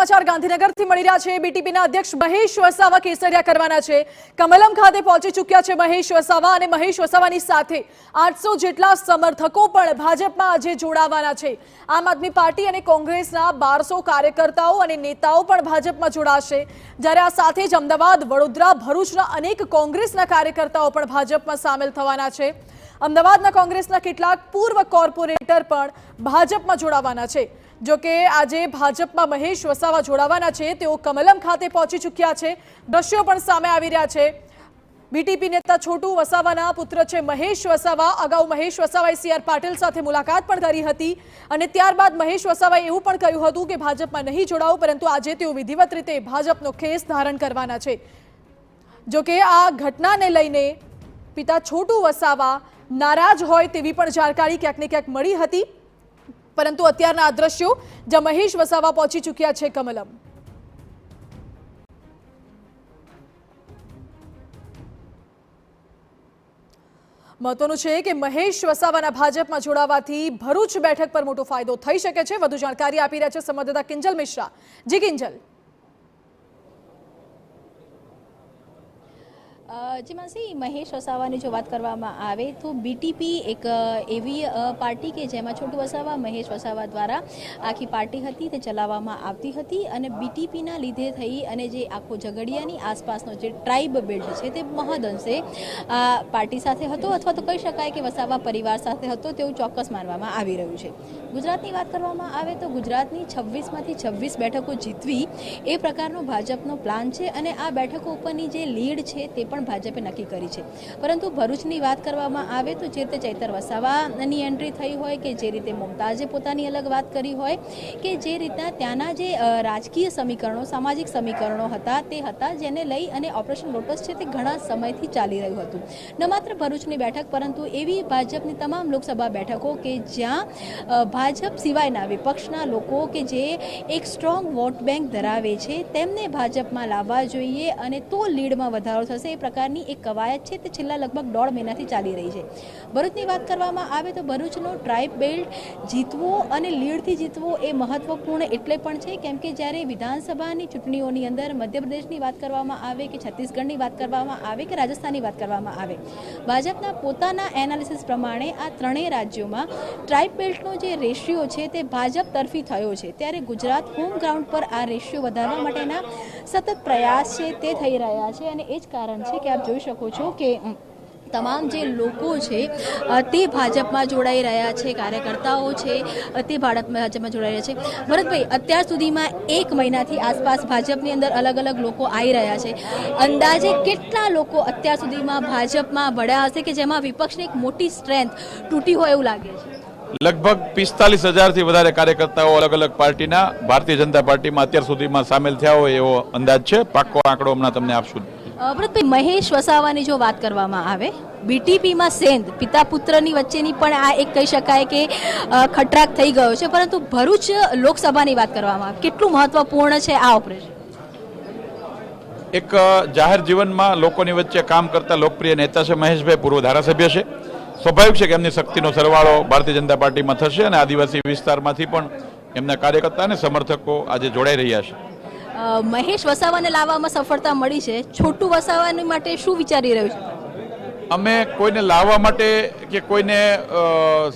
સમાચાર ગાંધીનગરથી મળી રહ્યા છે। બીટીપીના અધ્યક્ષ મહેશ વસાવા કેસરિયા કરવાના છે। કમલમ ખાતે પહોંચી ચૂક્યા છે મહેશ વસાવા અને મહેશ વસાવાની સાથે 800 જેટલા સમર્થકો પણ ભાજપમાં આજે જોડાવાના છે। આમ આદમી પાર્ટી અને કોંગ્રેસના 1200 કાર્યકર્તાઓ અને નેતાઓ પણ ભાજપમાં જોડાશે। જ્યારે આ સાથે જ અમદાવાદ, વડોદરા, ભરૂચના અનેક કોંગ્રેસના કાર્યકર્તાઓ પણ ભાજપમાં સામેલ થવાના છે। અમદાવાદના કોંગ્રેસના કેટલાક પૂર્વ કોર્પોરેટર પણ ભાજપમાં જોડાવાના છે। जो कि आज भाजपा महेश वसावा जोड़ावाना छे तेओ कमलम खाते पहुंची चुक्या छे। दृश्यों पण सामे आवी रह्या छे। बीटीपी नेता छोटू वसावाना पुत्र छे महेश वसावा। अगाऊ महेश वसावाए सीआर पाटिल साथे मुलाकात पण करी हती अने त्यारबाद महेश वसावाए एवुं पण कह्युं हतुं के भाजपमां नहीं जोड़ावुं, परंतु आजे तेओ विधिवत रीते भाजपनो खेस धारण करवाना छे। जो कि आ घटनाने लईने पिता छोटू वसावा नाराज होय तेवी पण जानकारी क्यांक ने क्यांक मळी हती, परंतु अत्याરના આ દ્રશ્યો જ્યાં મહેશ વસાવા પહોંચી ચૂક્યા છે કમલમ। મહત્વનું છે કે મહેશ વસાવાના ભાજપમાં જોડાવાથી ભરૂચ બેઠક પર મોટો ફાયદો થઈ શકે છે। વધુ જાણકારી આપી રહ્યા છે સંવાદદાતા કિંજલ મિશ્રા। જી કિંજલ। जी मानसी, महेश वसावानी जो बात करवामां आवे तो बीटीपी एक एवी पार्टी के जेमां छोटू वसावा महेश वसावा द्वारा आखी पार्टी हती ते चलाववामां आवती हती अने बीटीपीना लीधे थई अने जे आखो झगड़ियानी आसपासनो जे ट्राइब बेल्ट छे ते महदअंशे पार्टी साथे हतो अथवा तो कही शकाय के वसावा परिवार साथे हतो तेवुं चोक्कस मानवामां आवी रह्युं छे। गुजरातनी वात करवामां आवे तो गुजरातनी 26 मांथी 26 बेठको जीतवी ए प्रकारनो भाजपनो प्लान छे अने आ बेठको उपरनी जे लीड छे ते पण भाजपे नक्की करी छे। परंतु भरूचनी वात करवामां आवे तो जे ते चैतर वसावानी एंट्री थई होय के जे रीते मुमताजे पोतानी अलग वात करी होय के जे रीतना त्याना जे राजकीय समीकरणों सामाजिक समीकरणों हता ते हता जेने लई अने ऑपरेशन लोटस छे ते घणा समयथी चाली रह्युं हतुं। न मात्र भरूचनी बेठक परंतु एवी भाजपनी तमाम लोकसभा बेठको के ज्यां भाजप सिवायना विपक्षना लोको के जे एक स्ट्रोंग वोट बैंक धरावे छे तेमने भाजपमां लाववा जोईए अने तो लीडमां वधारो थशे ए प्रकारनी एक कवायत छे ते छेल्ला लगभग 1.5 महीनाथी चाली रही छे। भरूचनी वात करवामां आवे तो भरूचनो ट्राइब बेल्ट जीतवो अने लीडथी जीतवो ए महत्वपूर्ण एटले पण छे केम के ज्यारे विधानसभानी चूंटणीओनी अंदर मध्यप्रदेशनी वात करवामां आवे के छत्तीसगढ़नी वात करवामां आवे के राजस्थाननी वात करवामां आवे भाजपना पोताना एनालिसिस प्रमाणे आ त्रणेय राज्योमां ट्राइब बेल्टनो जे रेशियो छे ते भाजप तरफी थयो छे, त्यारे गुजरात होम ग्राउंड पर आ रेशियो वधारवा माटेना सतत प्रयास छे ते थई रह्या छे अने ए ज कारण छे कि आप जोई शको छो कि तमाम जे लोको छे ते भाजपमां जोड़ाई रह्या छे, कार्यकर्ताओ छे ते भाजपमां जोड़ाई रह्या छे। भरतभाई, अत्यार सुधीमां 1 महीनाथी आसपास भाजपनी अंदर अलग अलग लोको आई रह्या छे, अंदाजे केटला लोको अत्यार सुधीमां भाजपमां भळ्या हशे के जेमां विपक्षनी एक मोटी स्ट्रेंथ तूटी होय एवुं लागे छे? लगभग 45,000 थी वधारे कार्यकर्ताओ अलग अलग पार्टीना भारतीय जनता पार्टीमां अत्यार सुधीमां सामेल थया होय एवो अंदाज छे। पाक्को आंकड़ो हमणां तमने आपशुं। भरतभाई, महेश वसावानी जो बात करवामां आवे बीटीपी में सेंध पिता पुत्रनी वच्चेनी पण आ एक कही शकाय के खटराक थई गयो छे, परंतु भरूच लोकसभानी बात करवामां आवे केटલું महत्वपूर्ण छे आ ऑपरेशन? एक जाहिर जीवन में लोकोनी वच्चे काम करता लोकप्रिय नेता छे महेशभाई, पूर्व धारासभ्य छे। स्वाभाविक है कि एमनी शक्तिनो सरवाळो भारतीय जनता पार्टी में थशे अने आदिवासी विस्तारमांथी पण एमना कार्यकर्ता अने समर्थको आज जोड़ाई रह्या छे। महेश वसावाने लाववामां सफलता मળી છે, छोटू वसावानी माटे शुं विचारी રહ્યું છે? અમે કોઈને લાવવા માટે કે કોઈને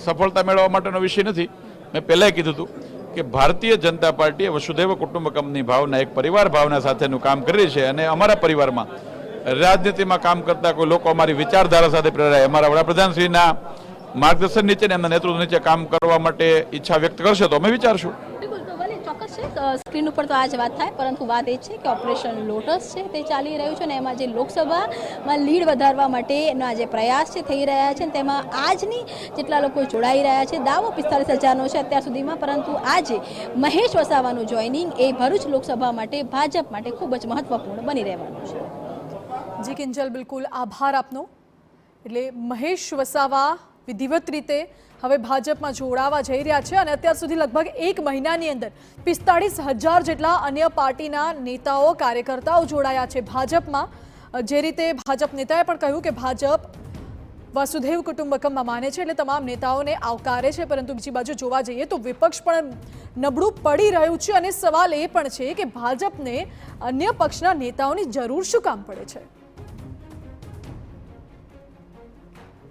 સફળતા મેળવવા માટેનો વિષય નથી। મેં પહેલાં કીધું હતું કે ભારતીય જનતા પાર્ટી વસુધૈવ કુટુંબકમની ભાવના એક પરિવાર ભાવના સાથેનું કામ કરી રહી છે અને અમારા પરિવારમાં રાજનીતિમાં કામ કરતા કોઈ લોકો અમારી વિચારધારા સાથે પ્રેરાય, અમારા વડાપ્રધાનશ્રીના માર્ગદર્શન નીચે ને એમના નેતૃત્વ નીચે કામ કરવા માટે ઈચ્છા વ્યક્ત કરશે તો અમે વિચારશું। स्क्रीन पर तो आज बात थाय, परंतु बात ए छे कि ऑपरेशन लोटस छे ते चाली रह्युं छे ने एमां जे लोकसभामां लीड वधारवा माटेना जे प्रयास छे थई रह्या छे तेमां आजनी जेटला लोको जोड़ाई रह्या छे दावो 45,000 नो छे अत्यार सुधीमां, परंतु आजे महेश वसावानुं जोइनिंग ए भरूच लोकसभा माटे भाजप माटे खूब ज महत्वपूर्ण बनी रहेवानुं छे। जी किंजल, बिल्कुल आभार आपनो। એટલે મહેશ વસાવા વિધિવત રીતે હવે ભાજપમાં જોડાવા જઈ રહ્યા છે અને અત્યાર સુધી લગભગ 1 મહિનાની અંદર 45,000 જેટલા અન્ય પાર્ટીના નેતાઓ કાર્યકર્તાઓ જોડાયા છે ભાજપમાં। જે રીતે ભાજપ નેતાએ પણ કહ્યું કે ભાજપ વસુધૈવ કુટુંબકમમાં માને છે, એટલે તમામ નેતાઓને આવકારે છે. પરંતુ બીજી બાજુ જોવા જઈએ તો વિપક્ષ પણ નબળું પડી રહ્યું છે અને સવાલ એ પણ છે કે ભાજપને અન્ય પક્ષના નેતાઓની જરૂર શું કામ પડે છે.